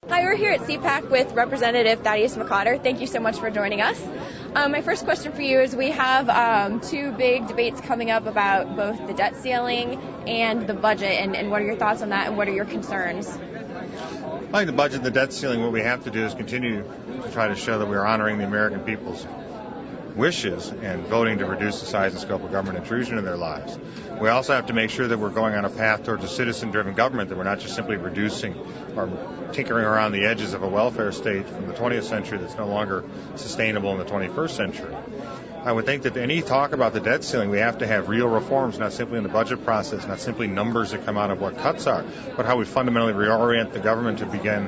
Hi, we're here at CPAC with Representative Thaddeus McCotter. Thank you so much for joining us. My first question for you is we have two big debates coming up about both the debt ceiling and the budget, and what are your thoughts on that and what are your concerns? Like the budget and the debt ceiling, what we have to do is continue to try to show that we're honoring the American people's wishes and voting to reduce the size and scope of government intrusion in their lives. We also have to make sure that we're going on a path towards a citizen-driven government, that we're not just simply reducing or tinkering around the edges of a welfare state from the 20th century that's no longer sustainable in the 21st century. I would think that any talk about the debt ceiling, we have to have real reforms, not simply in the budget process, not simply numbers that come out of what cuts are, but how we fundamentally reorient the government to begin,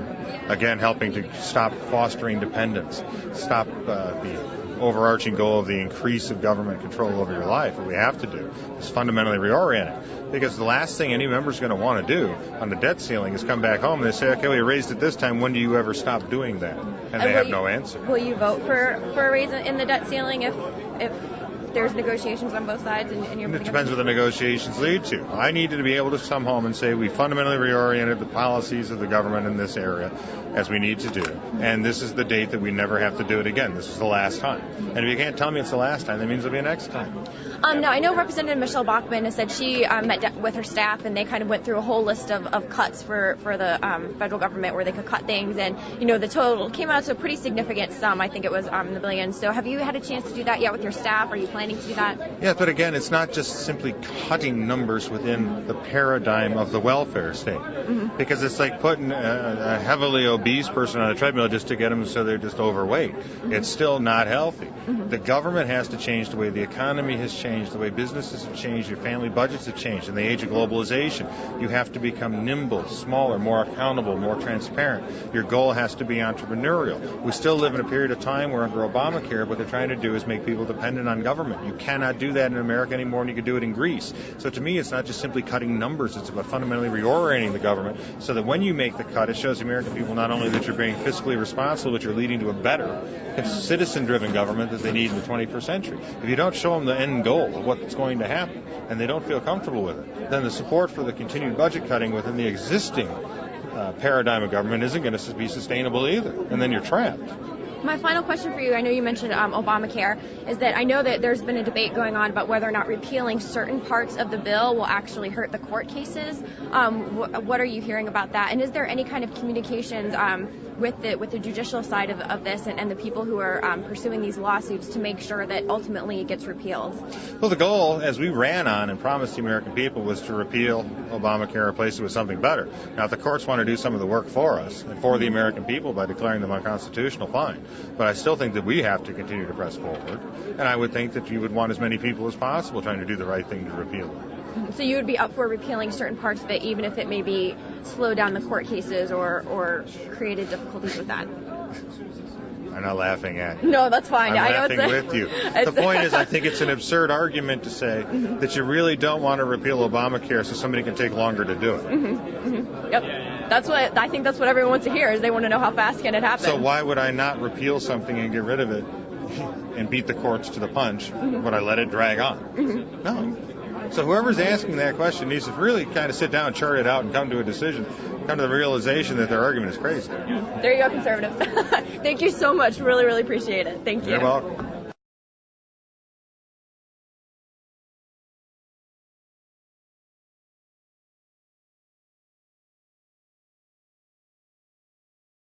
again, helping to stop fostering dependence, stop the overarching goal of the increase of government control over your life. What we have to do is fundamentally reorient it. Because the last thing any member is going to want to do on the debt ceiling is come back home and they say, okay, we raised it this time, when do you ever stop doing that? And they have no answer. Will you vote for a raise in the debt ceiling if there's negotiations on both sides? It depends what the negotiations lead to. I need to be able to come home and say we fundamentally reoriented the policies of the government in this area as we need to do. And this is the date that we never have to do it again. This is the last time. And if you can't tell me it's the last time, that means it'll be a next time. No, I know Representative Michelle Bachmann has said she met with her staff and they kind of went through a whole list of cuts for the federal government where they could cut things. And, the total came out to a pretty significant sum. I think it was in the billions. So have you had a chance to do that yet with your staff? Are you planning to do that? Yeah, but again, it's not just simply cutting numbers within the paradigm of the welfare state. Mm-hmm. Because it's like putting a heavily obese person on a treadmill just to get them so they're just overweight. Mm-hmm. It's still not healthy. Mm-hmm. The government has to change, the way the economy has changed, the way businesses have changed, your family budgets have changed. In the age of globalization, you have to become nimble, smaller, more accountable, more transparent. Your goal has to be entrepreneurial. We still live in a period of time where under Obamacare, what they're trying to do is make people dependent on government. You cannot do that in America anymore, and you can do it in Greece. So to me, it's not just simply cutting numbers. It's about fundamentally reorienting the government so that when you make the cut, it shows the American people not only that you're being fiscally responsible, but you're leading to a better citizen-driven government that they need in the 21st century. If you don't show them the end goal of what's going to happen, and they don't feel comfortable with it, then the support for the continued budget cutting within the existing paradigm of government isn't going to be sustainable either, and then you're trapped. My final question for you, I know you mentioned Obamacare, is that I know that there's been a debate going on about whether or not repealing certain parts of the bill will actually hurt the court cases. What are you hearing about that? And is there any kind of communications with the judicial side of this and the people who are pursuing these lawsuits to make sure that ultimately it gets repealed? Well, the goal, as we ran on and promised the American people, was to repeal Obamacare, replace it with something better. Now, if the courts want to do some of the work for us and for the American people by declaring them unconstitutional, fine. But I still think that we have to continue to press forward. And I would think that you would want as many people as possible trying to do the right thing to repeal it. So you would be up for repealing certain parts of it, even if it maybe slowed down the court cases or created difficulties with that? I'm not laughing at you. No, that's fine. I'm laughing with you. The point is, I think it's an absurd argument to say that you really don't want to repeal Obamacare so somebody can take longer to do it. Mm-hmm. Mm-hmm. Yep. I think that's what everyone wants to hear, is they want to know how fast can it happen. So why would I not repeal something and get rid of it and beat the courts to the punch? Mm-hmm. Would I let it drag on? Mm-hmm. No. So whoever's asking that question needs to really kind of sit down, chart it out, and come to a decision, come to the realization that their argument is crazy. There you go, conservative. Thank you so much. Really, really appreciate it. Thank you. You're welcome.